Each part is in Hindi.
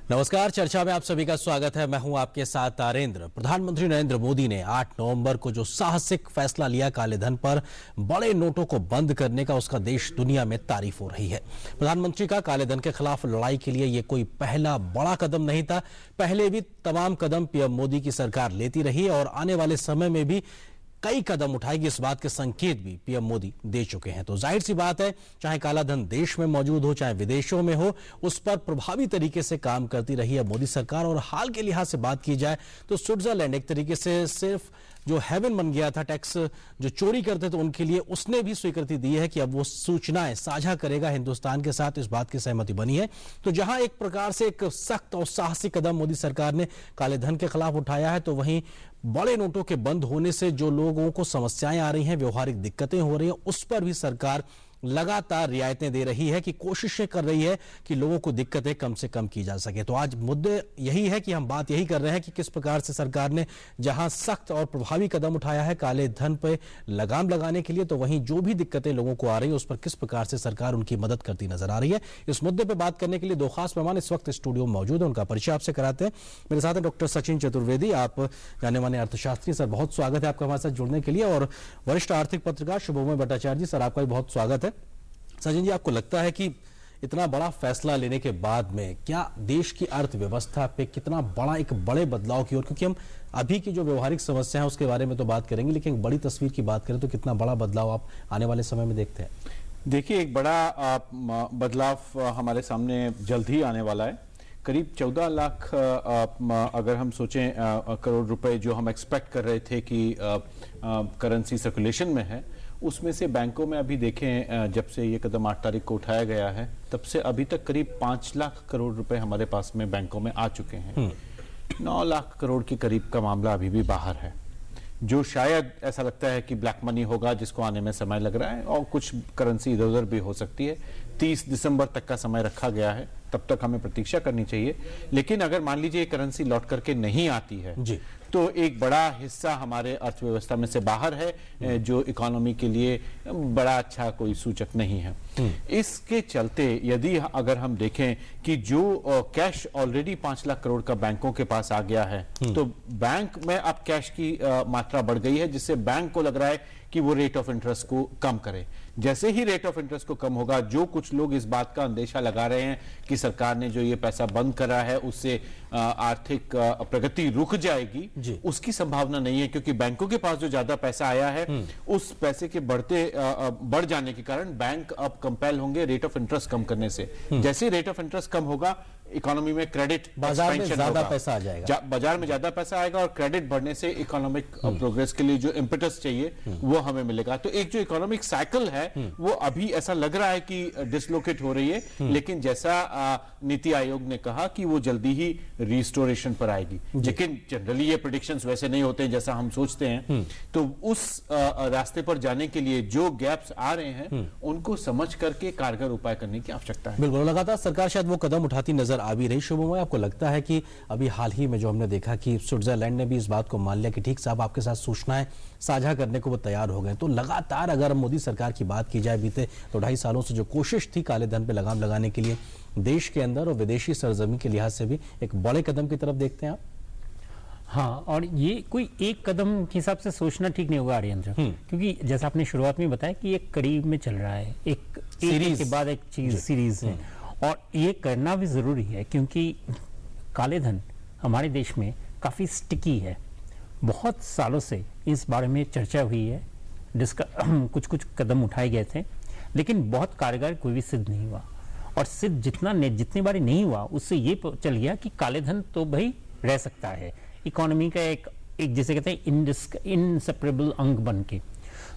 नमस्कार, चर्चा में आप सभी का स्वागत है। मैं हूं आपके साथ तारेंद्र। प्रधानमंत्री नरेंद्र मोदी ने 8 नवंबर को जो साहसिक फैसला लिया काले धन पर बड़े नोटों को बंद करने का, उसका देश दुनिया में तारीफ हो रही है। प्रधानमंत्री का काले धन के खिलाफ लड़ाई के लिए ये कोई पहला बड़ा कदम नहीं था। पहले भी तमाम कदम पीएम मोदी की सरकार लेती रही और आने वाले समय में भी कई कदम उठाएगी, इस बात के संकेत भी पीएम मोदी दे चुके हैं। तो जाहिर सी बात है, चाहे काला धन देश में मौजूद हो चाहे विदेशों में हो, उस पर प्रभावी तरीके से काम करती रही है मोदी सरकार। और हाल के लिहाज से बात की जाए तो स्विट्जरलैंड एक तरीके से सिर्फ जो हेवन बन गया था, टैक्स जो चोरी करते थे उनके लिए, उसने भी स्वीकृति दी है कि अब वो सूचनाएं साझा करेगा हिंदुस्तान के साथ। इस बात की सहमति बनी है। तो जहां एक प्रकार से एक सख्त और साहसिक कदम मोदी सरकार ने काले धन के खिलाफ उठाया है, तो वहीं बड़े नोटों के बंद होने से जो लोगों को समस्याएं आ रही हैं, व्यवहारिक दिक्कतें हो रही हैं, उस पर भी सरकार लगातार रियायतें दे रही है कि कोशिशें कर रही है कि लोगों को दिक्कतें कम से कम की जा सके। तो आज मुद्दे यही है कि हम बात यही कर रहे हैं कि किस प्रकार से सरकार ने जहां सख्त और प्रभावी कदम उठाया है काले धन पे लगाम लगाने के लिए, तो वहीं जो भी दिक्कतें लोगों को आ रही है उस पर किस प्रकार से सरकार उनकी मदद करती नजर आ रही है। इस मुद्दे पर बात करने के लिए दो खास मेहमान इस वक्त स्टूडियो में मौजूद है, उनका परिचय आपसे कराते हैं। मेरे साथ हैं डॉक्टर सचिन चतुर्वेदी, आप जाने माने अर्थशास्त्री। सर, बहुत स्वागत है आपका हमारे साथ जुड़ने के लिए। और वरिष्ठ आर्थिक पत्रकार शुभमय भट्टाचार्य जी, सर आपका भी बहुत स्वागत है। सचिन जी, आपको लगता है कि इतना बड़ा फैसला लेने के बाद में क्या देश की अर्थव्यवस्था पे कितना बड़ा एक बड़े बदलाव की ओर, क्योंकि हम अभी की जो व्यवहारिक समस्या है उसके बारे में तो बात करेंगे, लेकिन बड़ी तस्वीर की बात करें तो कितना बड़ा बदलाव आप आने वाले समय में देखते हैं? देखिए, एक बड़ा बदलाव हमारे सामने जल्द ही आने वाला है। करीब 14 लाख अगर हम सोचें करोड़ रुपए जो हम एक्सपेक्ट कर रहे थे कि करेंसी सर्कुलेशन में है, उसमें से बैंकों में अभी देखें जब से ये कदम 8 तारीख को उठाया गया है तब से अभी तक करीब 5 लाख करोड़ रुपए हमारे पास में बैंकों में आ चुके हैं। 9 लाख करोड़ के करीब का मामला अभी भी बाहर है, जो शायद ऐसा लगता है कि ब्लैक मनी होगा जिसको आने में समय लग रहा है, और कुछ करेंसी इधर उधर भी हो सकती है। 30 दिसंबर तक का समय रखा गया है, तब तक हमें प्रतीक्षा करनी चाहिए। लेकिन अगर मान लीजिए करेंसी लौट करके नहीं आती है जी, तो एक बड़ा हिस्सा हमारे अर्थव्यवस्था में से बाहर है, जो इकोनॉमी के लिए बड़ा अच्छा कोई सूचक नहीं है। इसके चलते यदि अगर हम देखें कि जो कैश ऑलरेडी 5 लाख करोड़ का बैंकों के पास आ गया है, तो बैंक में अब कैश की मात्रा बढ़ गई है, जिससे बैंक को लग रहा है कि वो रेट ऑफ इंटरेस्ट को कम करे। जैसे ही रेट ऑफ इंटरेस्ट को कम होगा, जो कुछ लोग इस बात का अंदेशा लगा रहे हैं कि सरकार ने जो ये पैसा बंद करा है उससे आर्थिक प्रगति रुक जाएगी, उसकी संभावना नहीं है, क्योंकि बैंकों के पास जो ज्यादा पैसा आया है उस पैसे के बढ़ जाने के कारण बैंक अब कंपेल होंगे रेट ऑफ इंटरेस्ट कम करने से। जैसे रेट ऑफ इंटरेस्ट कम होगा, इकोनॉमी में क्रेडिट बाजार में ज्यादा पैसा आ जाएगा, बाजार में ज्यादा पैसा आएगा, और क्रेडिट बढ़ने से इकोनॉमिक प्रोग्रेस के लिए जो इम्पेटस चाहिए वो हमें मिलेगा। तो एक जो इकोनॉमिक साइकिल है वो अभी ऐसा लग रहा है कि डिसलोकेट हो रही है, लेकिन जैसा नीति आयोग ने कहा कि वो जल्दी ही रिस्टोरेशन पर आएगी। लेकिन जनरली ये प्रेडिक्शंस वैसे नहीं होते जैसा हम सोचते हैं। तो उस रास्ते पर जाने के लिए जो गैप्स आ रहे हैं उनको समझ करके कारगर उपाय करने की आवश्यकता है। बिल्कुल, लगातार सरकार शायद वो कदम उठाती नजर आ भी रही। शुभमय, आपको लगता है कि अभी हाल ही में जो हमने देखा कि स्विट्जरलैंड ने भी इस बात को मान लिया कि ठीक साहब आपके साथ सूचनाएं साझा करने को वो तैयार हो गए, तो लगातार अगर मोदी सरकार की बात की जाए बीते 2.5 सालों से जो कोशिश थी काले धन पे लगाम लगाने के लिए, देश के अंदर और विदेशी सरजमी के लिहाज से भी एक बड़े कदम की तरफ देखते हैं आप? हाँ, और ये कोई एक कदम के हिसाब से सोचना ठीक नहीं होगा आर्यन, क्योंकि जैसा आपने शुरुआत में बताया कि एक करीब में चल रहा है, एक सीरीज के बाद एक चीज सीरीज है, और ये करना भी जरूरी है क्योंकि काले धन हमारे देश में काफी स्टिकी है। बहुत सालों से इस बारे में चर्चा हुई है, कुछ कदम उठाए गए थे, लेकिन बहुत कारगर कोई भी सिद्ध नहीं हुआ। और सिद्ध जितनी बारी नहीं हुआ, उससे ये चल गया कि काले धन तो भाई रह सकता है इकोनॉमी का एक जिसे कहते हैं इनसेपरेबल अंग बन के।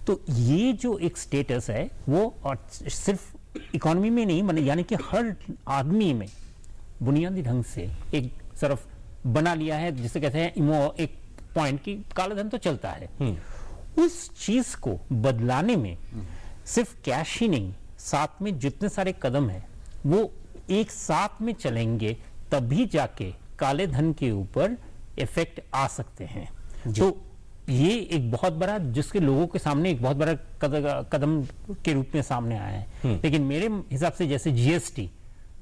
तो ये जो एक स्टेटस है वो और सिर्फ इकोनॉमी में नहीं, यानी कि हर आदमी में बुनियादी ढंग से एक तरफ बना लिया है, जिसे कहते हैं एक पॉइंट की काला धन तो चलता है। उस चीज को बदलाने में सिर्फ कैश ही नहीं, साथ में जितने सारे कदम हैं वो एक साथ में चलेंगे, तभी जाके काले धन के ऊपर इफेक्ट आ सकते हैं। तो ये एक बहुत बड़ा, जिसके लोगों के सामने एक बहुत बड़ा कदम के रूप में सामने आया है। लेकिन मेरे हिसाब से जैसे जीएसटी,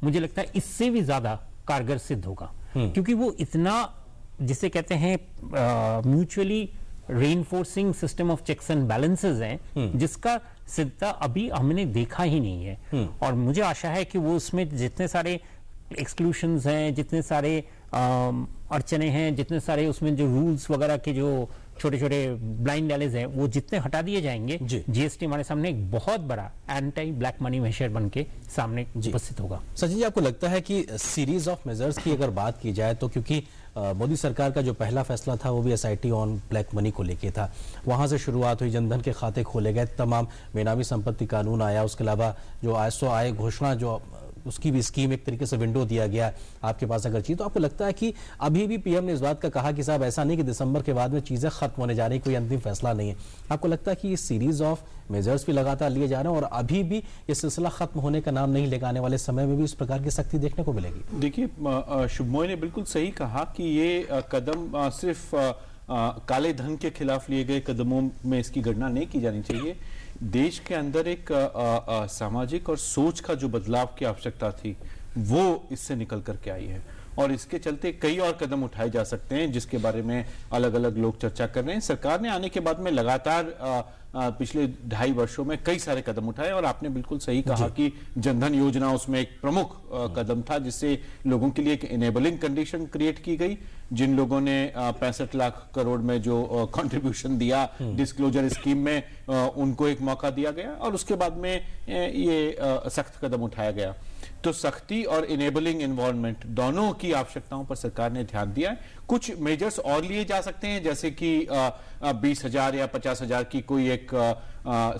मुझे लगता है इससे भी ज्यादा कारगर सिद्ध होगा, क्योंकि वो इतना, जिसे कहते हैं mutually reinforcing system of checks and balances हैं, जिसका सिद्धता अभी हमने देखा ही नहीं है। और मुझे आशा है कि वो उसमें जितने सारे एक्सक्लूशंस हैं, जितने सारे अड़चने हैं, जितने सारे उसमें जो रूल्स वगैरह के जो छोटे छोटे ब्लाइंड एलेज हैं, वो जितने हटा दिए जाएंगे, जीएसटी हमारे सामने एक बहुत बड़ा एंटी ब्लैक मनी मेजर बन के सामने उपस्थित होगा। सचिन जी, आपको लगता है कि सीरीज ऑफ मेजर्स की अगर बात की जाए तो, क्योंकि मोदी सरकार का जो पहला फैसला था वो भी एसआईटी ऑन ब्लैक मनी को लेके था, वहां से शुरुआत हुई, जनधन के खाते खोले गए, तमाम बेनामी संपत्ति कानून आया, उसके अलावा जो आयसो आय घोषणा जो उसकी भी स्कीम एक तरीके से विंडो दिया गया आपके पास अगर चाहिए, तो आपको लगता है कि अभी भी पीएम ने इस बात का कहा कि साहब ऐसा नहीं कि दिसंबर के बाद में चीजें खत्म होने जा रही, कोई अंतिम फैसला नहीं है। आपको लगता है कि ये सीरीज ऑफ मेजर्स भी लगातार लिए जा रहे हैं और अभी भी ये सिलसिला खत्म होने का नाम नहीं लेगा, आने वाले समय में भी इस प्रकार की सख्ती देखने को मिलेगी? देखिए, शुभमोय ने बिल्कुल सही कहा कि ये कदम सिर्फ काले धन के खिलाफ लिए गए कदमों में इसकी गणना नहीं की जानी चाहिए। देश के अंदर एक सामाजिक और सोच का जो बदलाव की आवश्यकता थी वो इससे निकल करके आई है, और इसके चलते कई और कदम उठाए जा सकते हैं जिसके बारे में अलग अलग लोग चर्चा कर रहे हैं। सरकार ने आने के बाद में लगातार पिछले 2.5 वर्षों में कई सारे कदम उठाए, और आपने बिल्कुल सही कहा कि जनधन योजना उसमें एक प्रमुख कदम था, जिससे लोगों के लिए एक इनेबलिंग कंडीशन क्रिएट की गई। जिन लोगों ने 65 लाख करोड़ में जो कंट्रीब्यूशन दिया डिस्क्लोजर स्कीम में, उनको एक मौका दिया गया, और उसके बाद में ये सख्त कदम उठाया गया। तो सख्ती और इनेबलिंग एनवायरनमेंट दोनों की आवश्यकताओं पर सरकार ने ध्यान दिया है। कुछ मेजर्स और लिए जा सकते हैं, जैसे कि 20,000 या 50,000 की कोई एक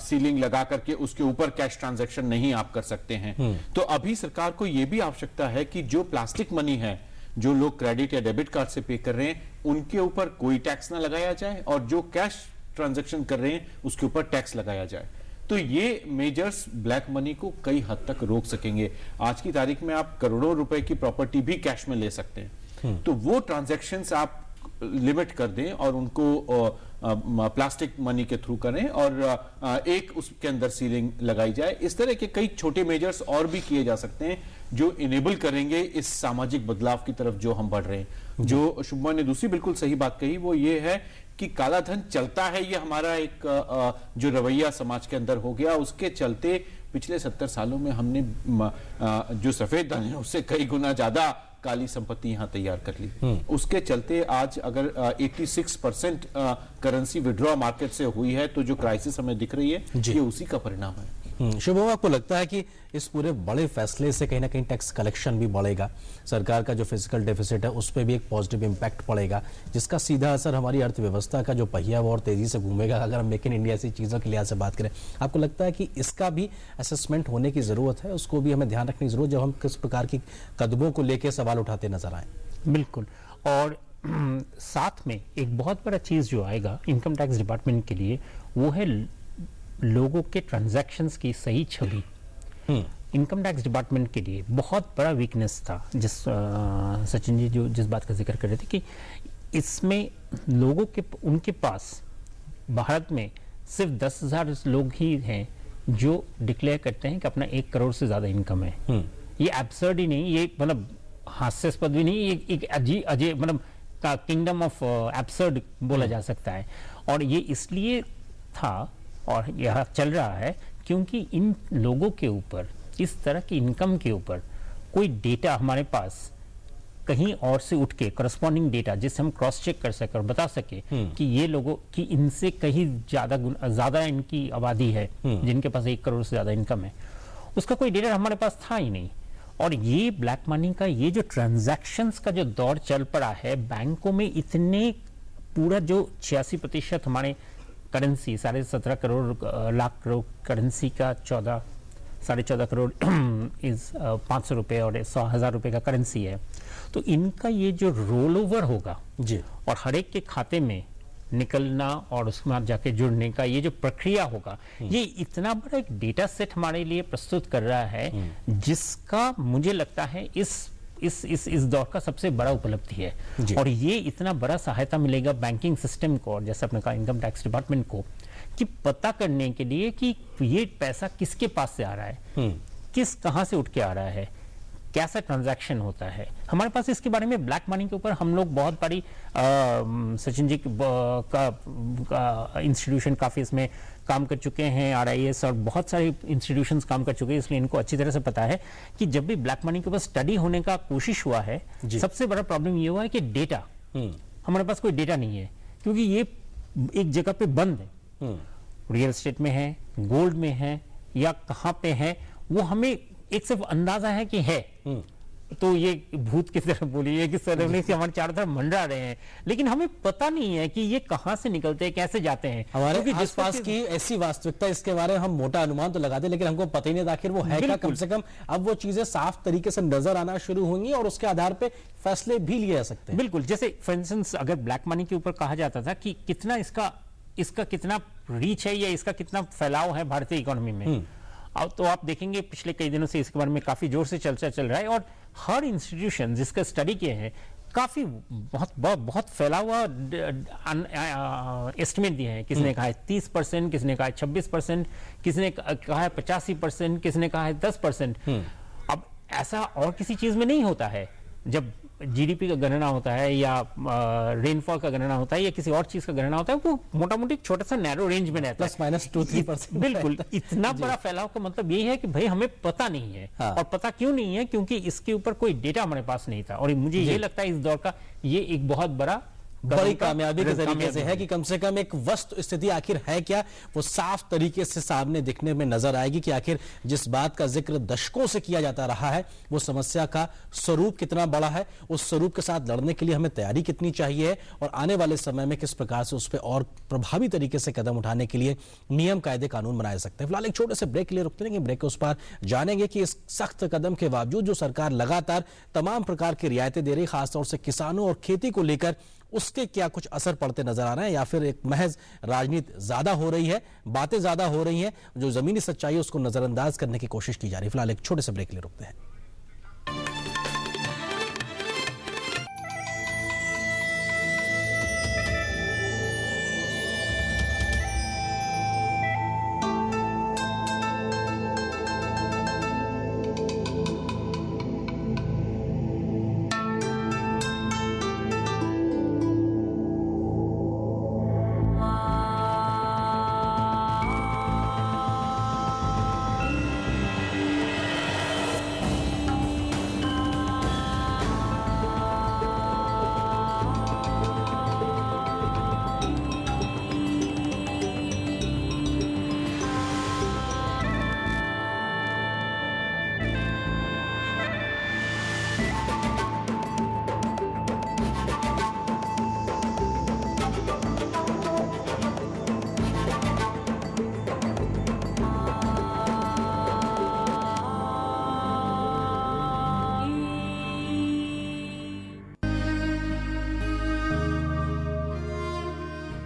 सीलिंग लगा करके उसके ऊपर कैश ट्रांजैक्शन नहीं आप कर सकते हैं। तो अभी सरकार को यह भी आवश्यकता है कि जो प्लास्टिक मनी है, जो लोग क्रेडिट या डेबिट कार्ड से पे कर रहे हैं, उनके ऊपर कोई टैक्स ना लगाया जाए, और जो कैश ट्रांजैक्शन कर रहे हैं उसके ऊपर टैक्स लगाया जाए। तो ये मेजर्स ब्लैक मनी को कई हद तक रोक सकेंगे। आज की तारीख में आप करोड़ों रुपए की प्रॉपर्टी भी कैश में ले सकते हैं, तो वो ट्रांजैक्शंस आप लिमिट कर दें और उनको प्लास्टिक मनी के थ्रू करें, और एक उसके अंदर सीलिंग लगाई जाए। इस तरह के कई छोटे मेजर्स और भी किए जा सकते हैं जो इनेबल करेंगे इस सामाजिक बदलाव की तरफ जो हम बढ़ रहे हैं। जो शुभमन ने दूसरी बिल्कुल सही बात कही वो ये है कि काला धन चलता है, ये हमारा एक जो रवैया समाज के अंदर हो गया, उसके चलते पिछले 70 सालों में हमने जो सफेद धन है उससे कई गुना ज्यादा काली संपत्ति यहां तैयार कर ली। उसके चलते आज अगर 86% करेंसी विड्रॉ मार्केट से हुई है, तो जो क्राइसिस हमें दिख रही है ये उसी का परिणाम है। शुभम, आपको लगता है कि इस पूरे बड़े फैसले से कहीं ना कहीं टैक्स कलेक्शन भी बढ़ेगा, सरकार का जो फिजिकल डेफिसिट है उस पर भी एक पॉजिटिव इंपैक्ट पड़ेगा, जिसका सीधा असर हमारी अर्थव्यवस्था का जो पहिया वो और तेजी से घूमेगा? अगर हम मेक इन इंडिया ऐसी चीजों के लिहाज से बात करें, आपको लगता है कि इसका भी असेसमेंट होने की जरूरत है, उसको भी हमें ध्यान रखने की जरूरत, जब हम किस प्रकार की कदमों को लेकर सवाल उठाते नजर आए? बिल्कुल। और साथ में एक बहुत बड़ा चीज जो आएगा इनकम टैक्स डिपार्टमेंट के लिए, वो है लोगों के ट्रांजैक्शंस की सही छवि। इनकम टैक्स डिपार्टमेंट के लिए बहुत बड़ा वीकनेस था, सचिन जी जो जिस बात का जिक्र कर रहे थे कि इसमें लोगों के उनके पास भारत में सिर्फ 10,000 लोग ही हैं जो डिक्लेयर करते हैं कि अपना 1 करोड़ से ज्यादा इनकम है। ये एब्सर्ड ही नहीं, ये मतलब हास्यास्पद भी नहीं, ये एक अजय मतलब का किंगडम ऑफ एब्सर्ड बोला जा सकता है। और ये इसलिए था और यह चल रहा है क्योंकि इन लोगों के ऊपर, इस तरह की इनकम के ऊपर कोई डेटा हमारे पास कहीं और से उठ के करस्पॉन्डिंग डेटा जिससे हम क्रॉस चेक कर सके और बता सके कि ये लोगों की इनसे कहीं ज्यादा इनकी आबादी है जिनके पास 1 करोड़ से ज्यादा इनकम है, उसका कोई डेटा हमारे पास था ही नहीं। और ये ब्लैक मनी का ये जो ट्रांजैक्शंस का जो दौर चल पड़ा है, बैंकों में इतने पूरा जो 86% हमारे करेंसी 17.5 करोड़ लाख करोड़ करेंसी का 14.5 करोड़ इज 500 रुपए और 100,000 रुपए का करेंसी है। तो इनका ये जो रोल ओवर होगा जी, और हर एक के खाते में निकलना और उसके बाद जाके जुड़ने का ये जो प्रक्रिया होगा, ये इतना बड़ा एक डेटा सेट हमारे लिए प्रस्तुत कर रहा है, जिसका मुझे लगता है इस दौर का सबसे बड़ा उपलब्धि है। और ये इतना बड़ा सहायता मिलेगा बैंकिंग सिस्टम को और जैसे आपने कहा इनकम टैक्स डिपार्टमेंट को, कि पता करने के लिए कि ये पैसा किसके पास से आ रहा है, किस कहां से उठ के आ रहा है, कैसा ट्रांजैक्शन होता है। हमारे पास इसके बारे में ब्लैक मनी के ऊपर हम लोग बहुत बड़ी सचिन जी का इंस्टीट्यूशन काफ़ी इसमें काम कर चुके हैं, RIS और बहुत सारे इंस्टीट्यूशंस काम कर चुके हैं, इसलिए इनको अच्छी तरह से पता है कि जब भी ब्लैक मनी के ऊपर स्टडी होने का कोशिश हुआ है, सबसे बड़ा प्रॉब्लम ये हुआ है कि डेटा, हमारे पास कोई डेटा नहीं है, क्योंकि ये एक जगह पे बंद है, रियल एस्टेट में है, गोल्ड में है या कहाँ पे है, वो हमें एक सिर्फ अंदाजा है कि है। तो ये भूत की तरह बोली है कि सदमे से हमारे चारों तरफ मंडरा रहे हैं, लेकिन हमें पता नहीं है कि ये कहां से निकलते हैं, कैसे जाते हैं। हमारे आसपास की ऐसी वास्तविकता, इसके बारे में हम मोटा अनुमान तो लगाते हैं, लेकिन हमको पता ही नहीं था आखिर वो है क्या। कम से कम अब वो चीजें साफ तरीके से नजर आना शुरू होंगी और उसके आधार पे फैसले भी लिए जा सकते हैं। बिल्कुल, जैसे फॉर इंस्टेंस अगर ब्लैक मनी के ऊपर कहा जाता था कि कितना इसका कितना रीच है या इसका कितना फैलाव है भारतीय इकोनॉमी में, अब तो आप देखेंगे पिछले कई दिनों से इसके बारे में काफी जोर से चर्चा चल रहा है और हर इंस्टीट्यूशन जिसका स्टडी किए हैं काफी बहुत फैला हुआ एस्टिमेट दिए हैं। किसने कहा है 30%, किसने कहा है 26%, किसने कहा है 85%, किसने कहा है 10%। अब ऐसा और किसी चीज में नहीं होता है। जब GDP का गणना होता है या रेनफॉल का गणना होता है या किसी और चीज का गणना होता है, वो मोटा मोटी छोटा सा नैरो रेंज में रहता है, ±2-3%। बिल्कुल, इतना बड़ा फैलाव का मतलब यही है कि भाई हमें पता नहीं है। और पता क्यों नहीं है? क्योंकि इसके ऊपर कोई डेटा हमारे पास नहीं था। और मुझे ये लगता है इस दौर का ये एक बहुत बड़ी कामयाबी के तरीके से है कि कम से कम एक वस्तु स्थिति आखिर है क्या, वो साफ तरीके से सामने दिखने में नजर आएगी कि आखिर जिस बात का जिक्र दशकों से किया जाता रहा है, वो समस्या का स्वरूप कितना बड़ा है, उस स्वरूप के साथ लड़ने के लिए हमें तैयारी कितनी चाहिए और आने वाले समय में किस प्रकार से उस पर और प्रभावी तरीके से कदम उठाने के लिए नियम कायदे कानून बनाए सकते हैं। फिलहाल एक छोटे से ब्रेक के लिए रुकते हैं, ब्रेक के उस पार जानेंगे कि इस सख्त कदम के बावजूद जो सरकार लगातार तमाम प्रकार की रियायतें दे रही, खासतौर से किसानों और खेती को लेकर, उसके क्या कुछ असर पड़ते नजर आ रहे हैं या फिर एक महज राजनीति ज्यादा हो रही है, बातें ज्यादा हो रही हैं, जो जमीनी सच्चाई है उसको नजरअंदाज करने की कोशिश की जा रही है। फिलहाल एक छोटे से ब्रेक के लिए रुकते हैं।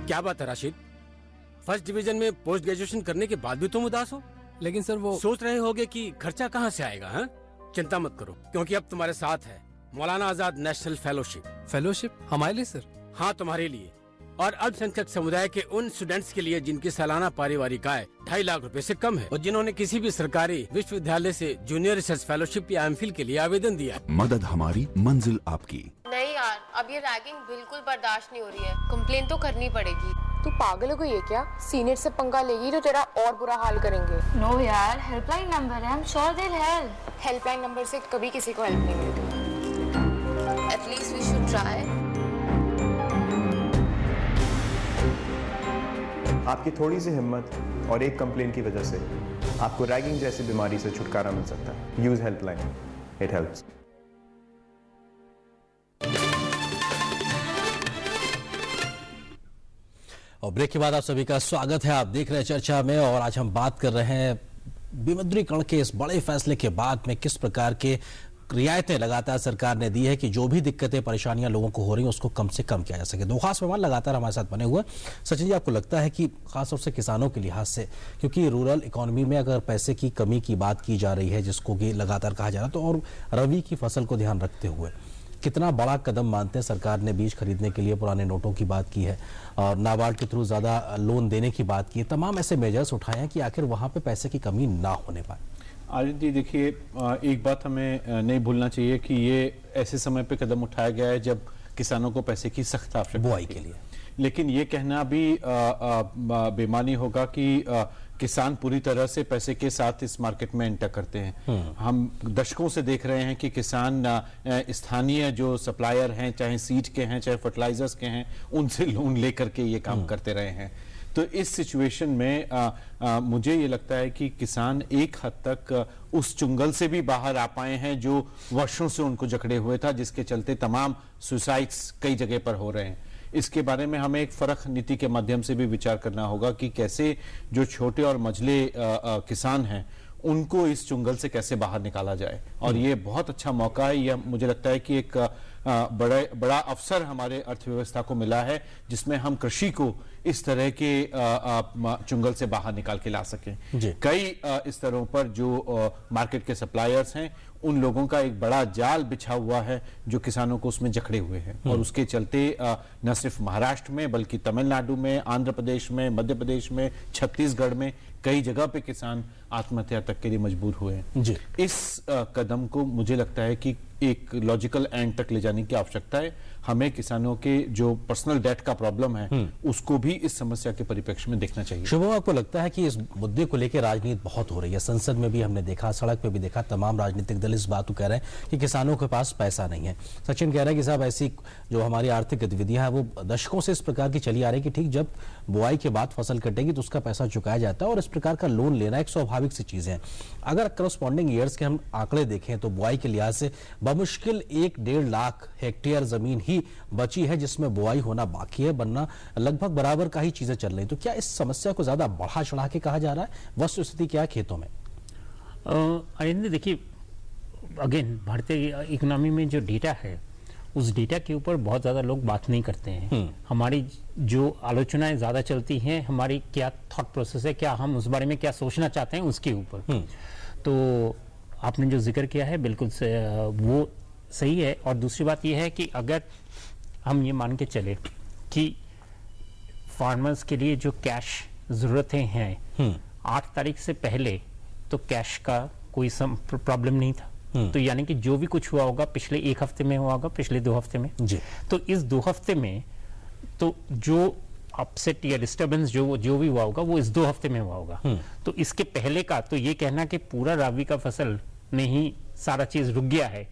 क्या बात है राशिद, फर्स्ट डिवीजन में पोस्ट ग्रेजुएशन करने के बाद भी तुम उदास हो? लेकिन सर वो सोच रहे होगे कि खर्चा कहाँ से आएगा? हाँ, चिंता मत करो, क्योंकि अब तुम्हारे साथ है मौलाना आजाद नेशनल फेलोशिप हमारे लिए सर। हाँ, तुम्हारे लिए और अल्पसंख्यक समुदाय के उन स्टूडेंट्स के लिए जिनकी सालाना पारिवारिक आय 2.5 लाख रुपए से कम है और जिन्होंने किसी भी सरकारी विश्वविद्यालय से जूनियर रिसर्च फेलोशिप या एमफिल के लिए आवेदन दिया। मदद हमारी, मंजिल आपकी। नहीं यार, अब ये रैगिंग बिल्कुल बर्दाश्त नहीं हो रही है, कंप्लेन तो करनी पड़ेगी। तू पागल हो गई है क्या? सीनियर से पंगा लेगी तो तेरा और बुरा हाल करेंगे। नो यार, हेल्पलाइन नंबर है, I am sure they will help. Helpline number से कभी किसी को हेल्प नहीं मिलती। At least we should try. आपकी थोड़ी सी हिम्मत और एक कंप्लेन की वजह से आपको रैगिंग जैसी बीमारी से छुटकारा मिल सकता है। Use helpline, it helps. और ब्रेक के बाद आप सभी का स्वागत है। आप देख रहे हैं चर्चा में और आज हम बात कर रहे हैं विमुद्रीकरण के इस बड़े फैसले के बाद में किस प्रकार के रियायतें लगातार सरकार ने दी है कि जो भी दिक्कतें परेशानियां लोगों को हो रही हैं उसको कम से कम किया जा सके। दो खास मेहमान लगातार हमारे साथ बने हुए। सचिन जी, आपको लगता है कि खासतौर से किसानों के लिहाज से, क्योंकि रूरल इकोनॉमी में अगर पैसे की कमी की बात की जा रही है जिसको कि लगातार कहा जा रहा है, तो और रबी की फसल को ध्यान रखते हुए कितना बड़ा कदम मानते हैं? सरकार ने बीज खरीदने के लिए पुराने नोटों की बात की है और नाबार्ड के थ्रू ज़्यादा लोन देने की बात की है, तमाम ऐसे मेजर्स उठाए हैं कि आखिर वहाँ पे पैसे की कमी ना होने पाए। आर्यन जी देखिए, एक बात हमें नहीं भूलना चाहिए कि ये ऐसे समय पे कदम उठाया गया है जब किसानों को पैसे की सख्त आवश्यकता बुआई थी। के लिए। लेकिन ये कहना भी बेमानी होगा कि किसान पूरी तरह से पैसे के साथ इस मार्केट में एंटर करते हैं। हम दशकों से देख रहे हैं कि किसान स्थानीय जो सप्लायर हैं, चाहे सीड के हैं चाहे फर्टिलाइजर्स के हैं, उनसे लोन लेकर के ये काम करते रहे हैं। तो इस सिचुएशन में मुझे ये लगता है कि किसान एक हद तक उस चुंगल से भी बाहर आ पाए हैं जो वर्षों से उनको जकड़े हुए था, जिसके चलते तमाम सुसाइड्स कई जगह पर हो रहे हैं। इसके बारे में हमें एक फर्क नीति के माध्यम से भी विचार करना होगा कि कैसे जो छोटे और मझले किसान हैं उनको इस चुंगल से कैसे बाहर निकाला जाए। और ये बहुत अच्छा मौका है, यह मुझे लगता है कि एक बड़ा अवसर हमारे अर्थव्यवस्था को मिला है जिसमें हम कृषि को इस तरह के चुंगल से बाहर निकाल के ला सकें। कई स्तरों पर जो मार्केट के सप्लायर्स हैं उन लोगों का एक बड़ा जाल बिछा हुआ है जो किसानों को उसमें जकड़े हुए हैं, और उसके चलते न सिर्फ महाराष्ट्र में बल्कि तमिलनाडु में, आंध्र प्रदेश में, मध्य प्रदेश में, छत्तीसगढ़ में कई जगह पे किसान आत्महत्या तक के लिए मजबूर हुए हैं। इस कदम को मुझे लगता है कि एक लॉजिकल एंड तक ले जाने की आवश्यकता है। हमें किसानों के जो पर्सनल डेट का प्रॉब्लम है उसको भी इस समस्या के परिप्रेक्ष्य में देखना चाहिए। शुभम, आपको लगता है कि इस मुद्दे को लेकर राजनीति बहुत हो रही है? संसद में भी हमने देखा, सड़क पे भी देखा, तमाम राजनीतिक दल इस बात को कह रहे हैं कि किसानों के पास पैसा नहीं है। सचिन कह रहा है कि साहब ऐसी जो हमारी आर्थिक गतिविधियां हैं वो दशकों से इस प्रकार की चली आ रही है कि ठीक जब बुआई के बाद फसल कटेगी तो उसका पैसा चुकाया जाता है, और इस प्रकार का लोन लेना एक स्वाभाविक सी चीज है। अगर करस्पॉन्डिंग ईयर्स के हम आंकड़े देखें तो बुआई के लिहाज से बमुश्किल 1-1.5 लाख हेक्टेयर जमीन ही बची है जिसमें बुआई होना बाकी है, बनना लगभग बराबर का ही चीजें चल रही। तो क्या इस समस्या को ज्यादा बढ़ा चढ़ा के कहा जा रहा है? वस्तुस्थिति क्या है खेतों में? अरिंद, देखिए, अगेन भारतीय इकोनॉमी में जो डेटा है उस डेटा के ऊपर बहुत ज़्यादा लोग बात नहीं करते हैं। हमारी जो आलोचनाएं ज़्यादा चलती हैं हमारी क्या थॉट प्रोसेस है, क्या हम उस बारे में क्या सोचना चाहते हैं उसके ऊपर। तो आपने जो जिक्र किया है बिल्कुल वो सही है। और दूसरी बात यह है कि अगर हम ये मान के चले कि फार्मर्स के लिए जो कैश ज़रूरतें हैं 8 तारीख से पहले तो कैश का कोई प्रॉब्लम नहीं था। तो यानी कि जो भी कुछ हुआ होगा पिछले 1 हफ्ते में हुआ होगा, पिछले 2 हफ्ते में जी। तो इस 2 हफ्ते में तो जो अपसेट या डिस्टर्बेंस जो भी हुआ होगा वो इस 2 हफ्ते में हुआ होगा। तो इसके पहले का तो ये कहना कि पूरा राबी का फसल में ही सारा चीज रुक गया है,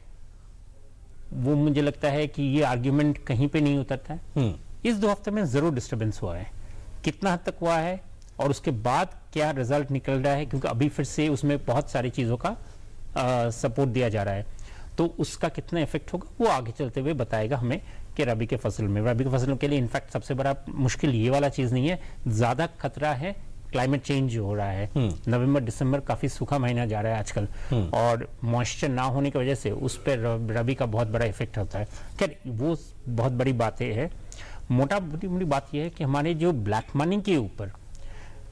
वो मुझे लगता है कि ये आर्ग्यूमेंट कहीं पे नहीं उतरता है। इस 2 हफ्ते में जरूर डिस्टर्बेंस हुआ है, कितना हद तक हुआ है और उसके बाद क्या रिजल्ट निकल रहा है, क्योंकि अभी फिर से उसमें बहुत सारी चीजों का सपोर्ट दिया जा रहा है, तो उसका कितना इफेक्ट होगा वो आगे चलते हुए बताएगा हमें कि रबी के फसल में। रबी के फसलों के लिए इनफैक्ट सबसे बड़ा मुश्किल ये वाला चीज नहीं है, ज्यादा खतरा है क्लाइमेट चेंज जो हो रहा है। नवंबर दिसंबर काफी सूखा महीना जा रहा है आजकल, और मॉइस्चर ना होने की वजह से उस पर रबी का बहुत बड़ा इफेक्ट होता है। खैर वो बहुत बड़ी बातें है। मोटी बात यह है कि हमारे जो ब्लैक मनी के ऊपर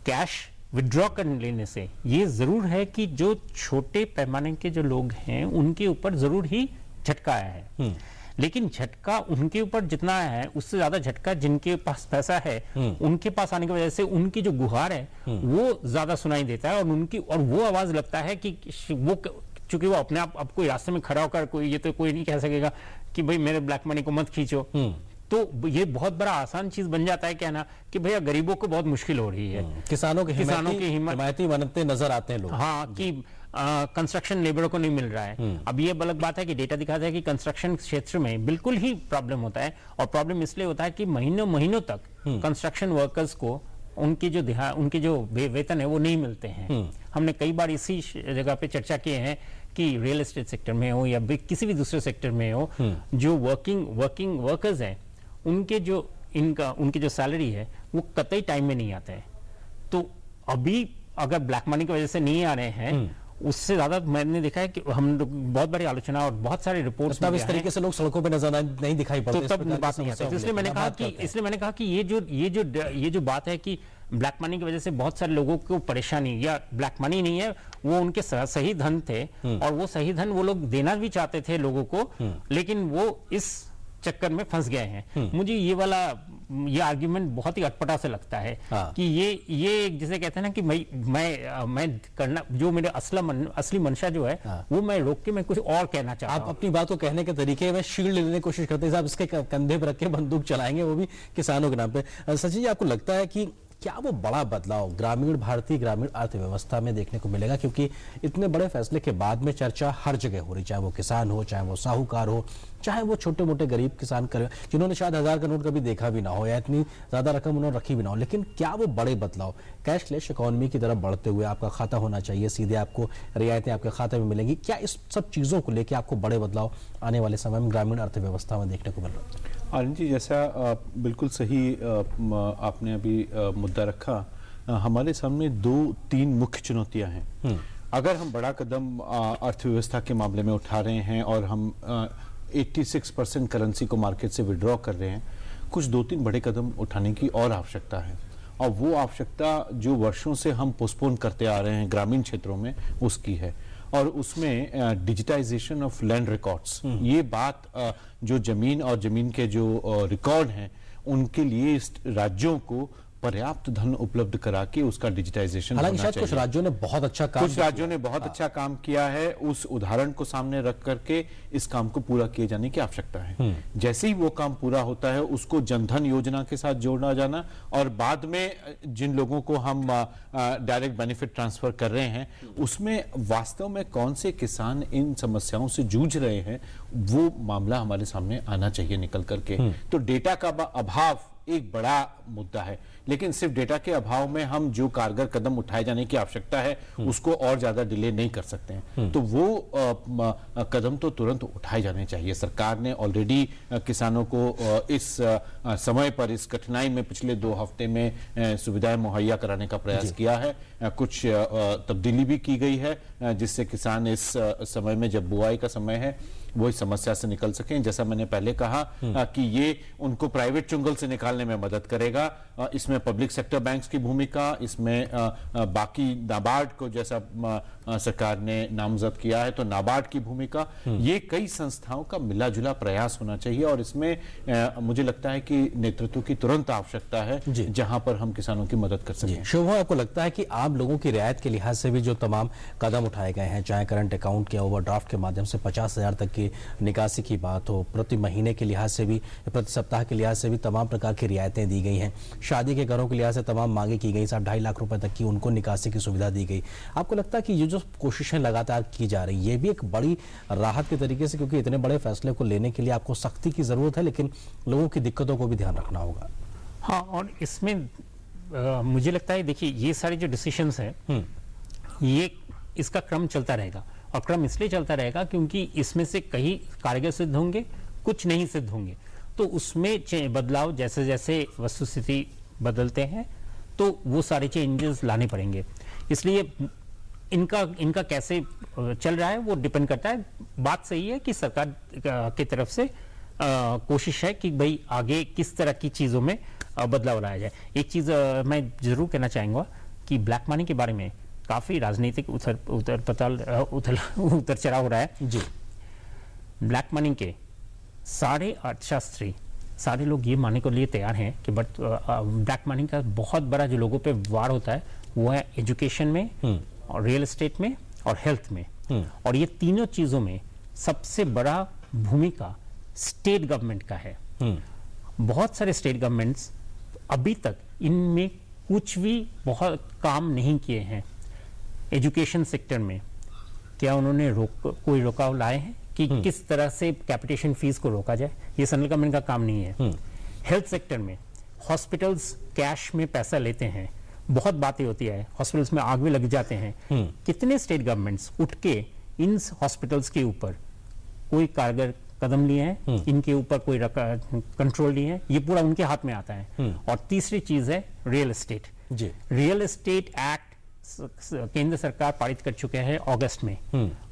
कैश विड्रॉ कर लेने से ये जरूर है कि जो छोटे पैमाने के जो लोग हैं उनके ऊपर जरूर ही झटका आया है, लेकिन झटका उनके ऊपर जितना आया है उससे ज्यादा झटका जिनके पास पैसा है उनके पास आने की वजह से उनकी जो गुहार है वो ज्यादा सुनाई देता है, और वो आवाज लगता है कि वो चूंकि वो अपने आप कोई रास्ते में खड़ा होकर कोई ये तो कोई नहीं कह सकेगा कि भाई मेरे ब्लैक मनी को मत खींचो, तो ये बहुत बड़ा आसान चीज बन जाता है कहना कि भैया गरीबों को बहुत मुश्किल हो रही है। किसानों की हिम्मत बनते नजर आते हैं लोग। हाँ, कि कंस्ट्रक्शन लेबरों को नहीं मिल रहा है। अब ये अलग बात है कि डेटा दिखाता है कि कंस्ट्रक्शन क्षेत्र में बिल्कुल ही प्रॉब्लम होता है, और प्रॉब्लम इसलिए होता है कि महीनों तक कंस्ट्रक्शन वर्कर्स को उनके जो वेतन है वो नहीं मिलते हैं। हमने कई बार इसी जगह पे चर्चा किए हैं कि रियल एस्टेट सेक्टर में हो या किसी भी दूसरे सेक्टर में हो, जो वर्किंग वर्कर्स हैं उनके जो सैलरी है वो कतई टाइम में नहीं आते हैं। तो अभी अगर ब्लैक मनी की वजह से नहीं आ रहे हैं, उससे ज्यादा मैंने देखा है कि हम बहुत बड़ी आलोचना और बहुत सारे रिपोर्ट्स में इस तरीके से लोग सड़कों पे नजर नहीं दिखाई पड़ते, तो तब बात नहीं आती। इसलिए मैंने कहा कि ये जो बात है कि ब्लैक मनी की वजह से बहुत सारे लोगों को परेशानी, या ब्लैक मनी नहीं है, वो उनके सही धन थे और वो सही धन वो लोग देना भी चाहते थे लोगों को, लेकिन वो इस चक्कर में फंस गए हैं। मुझे ये आर्ग्यूमेंट बहुत ही अटपटा से लगता है कि ये जिसे कहते हैं ना कि मैं करना जो मेरे असली मंशा जो है वो मैं रोक के मैं कुछ और कहना चाहता हूं। आप अपनी बात को कहने के तरीके में शील्ड लेने की कोशिश करते हैं, साहब इसके कंधे पर रख के बंदूक चलाएंगे, वो भी किसानों के नाम पे। सचिन जी, आपको लगता है कि क्या वो बड़ा बदलाव भारतीय ग्रामीण अर्थव्यवस्था में देखने को मिलेगा? क्योंकि इतने बड़े फैसले के बाद में चर्चा हर जगह हो रही, चाहे वो किसान हो, चाहे वो साहूकार हो, चाहे वो छोटे मोटे गरीब किसान कर जिन्होंने शायद 1000 का नोट कभी देखा भी ना हो या इतनी ज्यादा रकम उन्होंने रखी भी ना हो, लेकिन क्या वो बड़े बदलाव कैशलेस इकोनॉमी की तरफ बढ़ते हुए, आपका खाता होना चाहिए, सीधे आपको रियायतें आपके खाते में मिलेंगी, क्या इस सब चीजों को लेकर आपको बड़े बदलाव आने वाले समय में ग्रामीण अर्थव्यवस्था में देखने को मिल रहा है? आनंद जी, जैसा बिल्कुल सही आपने अभी मुद्दा रखा, हमारे सामने 2-3 मुख्य चुनौतियां हैं। अगर हम बड़ा कदम अर्थव्यवस्था के मामले में उठा रहे हैं और हम 86% करेंसी को मार्केट से विड्रॉ कर रहे हैं, कुछ 2-3 बड़े कदम उठाने की और आवश्यकता है, और वो आवश्यकता जो वर्षों से हम पोस्टपोन करते आ रहे हैं ग्रामीण क्षेत्रों में, उसकी है। और उसमें डिजिटाइजेशन ऑफ लैंड रिकॉर्ड्स, ये बात जो जमीन और जमीन के जो रिकॉर्ड हैं उनके लिए राज्यों को पर्याप्त धन उपलब्ध करा के उसका डिजिटाइजेशन होना चाहिए। हालांकि कुछ राज्यों ने बहुत अच्छा काम किया है, उस उदाहरण को सामने रख करके इस काम को पूरा किए जाने की आवश्यकता है। जैसे ही वो काम पूरा होता है उसको जनधन योजना के साथ जोड़ना जाना, और बाद में जिन लोगों को हम डायरेक्ट बेनिफिट ट्रांसफर कर रहे हैं उसमें वास्तव में कौन से किसान इन समस्याओं से जूझ रहे हैं, वो मामला हमारे सामने आना चाहिए निकल करके। तो डेटा का अभाव एक बड़ा मुद्दा है, लेकिन सिर्फ डेटा के अभाव में हम जो कारगर कदम उठाए जाने की आवश्यकता है उसको और ज्यादा डिले नहीं कर सकते हैं। तो वो कदम तो तुरंत उठाए जाने चाहिए। सरकार ने ऑलरेडी किसानों को इस समय पर, इस कठिनाई में पिछले 2 हफ्ते में सुविधाएं मुहैया कराने का प्रयास किया है। कुछ तब्दीली भी की गई है जिससे किसान इस समय में, जब बुआई का समय है, वो इस समस्या से निकल सकें। जैसा मैंने पहले कहा कि ये उनको प्राइवेट चुंगल से निकालने में मदद करेगा। इसमें पब्लिक सेक्टर बैंक्स की भूमिका, इसमें बाकी नाबार्ड को जैसा सरकार ने नामजद किया है तो नाबार्ड की भूमिका, ये कई संस्थाओं का मिला जुला प्रयास होना चाहिए। और इसमें मुझे लगता है कि नेतृत्व की तुरंत आवश्यकता है जहां पर हम किसानों की मदद कर सकें। शुभ, आपको लगता है कि आम लोगों की रियायत के लिहाज से भी जो तमाम कदम उठाए गए हैं, चाहे करंट अकाउंट के ओवरड्राफ्ट के माध्यम से 50,000 तक की निकासी की बात हो, प्रति महीने के लिहाज से भी, प्रति सप्ताह के लिहाज से भी तमाम प्रकार की रियायतें दी गई हैं, शादी के घरों के लिहाज से तमाम मांगे की गई, साहब 2.5 लाख रुपए तक की उनको निकासी की सुविधा दी गई, आपको लगता है कि ये जो कोशिशें लगातार की जा रही ये भी एक बड़ी राहत के तरीके से, क्योंकि इतने बड़े फैसले को लेने के लिए आपको सख्ती की जरूरत है, लेकिन लोगों की दिक्कतों को भी ध्यान रखना होगा? हाँ, और इसमें मुझे लगता है, देखिए ये सारे जो डिसीजंस हैं ये इसका क्रम चलता रहेगा, और क्रम इसलिए चलता रहेगा क्योंकि इसमें से कई कारगर सिद्ध होंगे, कुछ नहीं सिद्ध होंगे। तो उसमें बदलाव, जैसे जैसे वस्तुस्थिति बदलते हैं तो वो सारे चेंजेस लाने पड़ेंगे। इसलिए इनका कैसे चल रहा है वो डिपेंड करता है। बात सही है कि सरकार की तरफ से कोशिश है कि भाई आगे किस तरह की चीज़ों में बदलाव लाया जाए। एक चीज़ मैं जरूर कहना चाहूँगा कि ब्लैक मनी के बारे में काफ़ी राजनीतिक उतर चढ़ाव हो रहा है जी। ब्लैक मनी के सारे अर्थशास्त्री, सारे लोग ये मानने को लिए तैयार हैं कि ब्लैक मनी का बहुत बड़ा जो लोगों पे वार होता है वो है एजुकेशन में और रियल एस्टेट में और हेल्थ में। और ये तीनों चीज़ों में सबसे बड़ा भूमिका स्टेट गवर्नमेंट का है। बहुत सारे स्टेट गवर्नमेंट्स अभी तक इनमें कुछ भी बहुत काम नहीं किए हैं। एजुकेशन सेक्टर में क्या उन्होंने कोई रोकाव लाए हैं कि किस तरह से कैपिटेशन फीस को रोका जाए? ये सेंट्रल गवर्नमेंट का काम नहीं है। हेल्थ सेक्टर में हॉस्पिटल्स कैश में पैसा लेते हैं, बहुत बातें होती है, हॉस्पिटल्स में आग भी लग जाते हैं। कितने स्टेट गवर्नमेंट्स उठ के इन हॉस्पिटल्स के ऊपर कोई कारगर कदम लिए हैं, इनके ऊपर कोई कंट्रोल लिए हैं? ये पूरा उनके हाथ में आता है। और तीसरी चीज है real estate. Real estate act केंद्र सरकार पारित कर चुके हैं अगस्त में।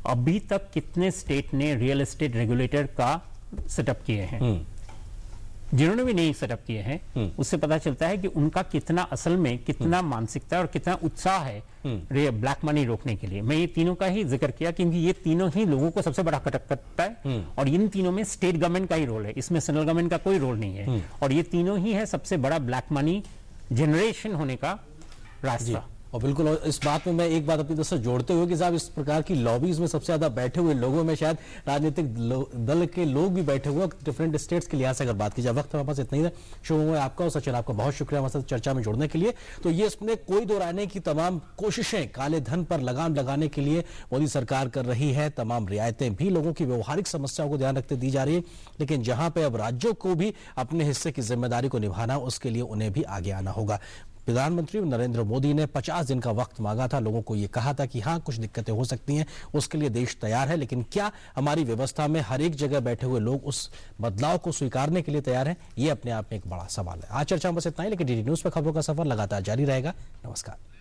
अभी तक कितने स्टेट ने रियल एस्टेट रेगुलेटर का सेटअप किए हैं? जिन्होंने भी नई सेटअप किए हैं उससे पता चलता है कि उनका कितना असल में कितना मानसिकता और कितना उत्साह है ब्लैक मनी रोकने के लिए। मैं ये तीनों का ही जिक्र किया क्योंकि ये तीनों ही लोगों को सबसे बड़ा खटक करता है और इन तीनों में स्टेट गवर्नमेंट का ही रोल है, इसमें सेंट्रल गवर्नमेंट का कोई रोल नहीं है और ये तीनों ही है सबसे बड़ा ब्लैक मनी जनरेशन होने का रास्ता। और बिल्कुल, और इस बात में मैं एक बात अपनी तरफ से जोड़ते हुए कि साहब इस प्रकार की लॉबीज में सबसे ज्यादा बैठे हुए लोगों में शायद राजनीतिक दल के लोग भी बैठे हुए डिफरेंट स्टेट्स के लिहाज से अगर बात की जाए। वक्त हमारे पास इतना ही है। शुभ आपका और सचिन आपका बहुत शुक्रिया हमारे साथ चर्चा में जुड़ने के लिए। तो ये इसमें कोई दो राय की तमाम कोशिशें काले धन पर लगाम लगाने के लिए मोदी सरकार कर रही है। तमाम रियायतें भी लोगों की व्यवहारिक समस्याओं को ध्यान रखते दी जा रही है, लेकिन जहां पे अब राज्यों को भी अपने हिस्से की जिम्मेदारी को निभाना, उसके लिए उन्हें भी आगे आना होगा। प्रधानमंत्री नरेंद्र मोदी ने 50 दिन का वक्त मांगा था, लोगों को यह कहा था कि हाँ कुछ दिक्कतें हो सकती हैं, उसके लिए देश तैयार है, लेकिन क्या हमारी व्यवस्था में हर एक जगह बैठे हुए लोग उस बदलाव को स्वीकारने के लिए तैयार हैं? ये अपने आप में एक बड़ा सवाल है। आज चर्चा में बस इतना ही, लेकिन डीडी न्यूज पर खबरों का सफर लगातार जारी रहेगा। नमस्कार।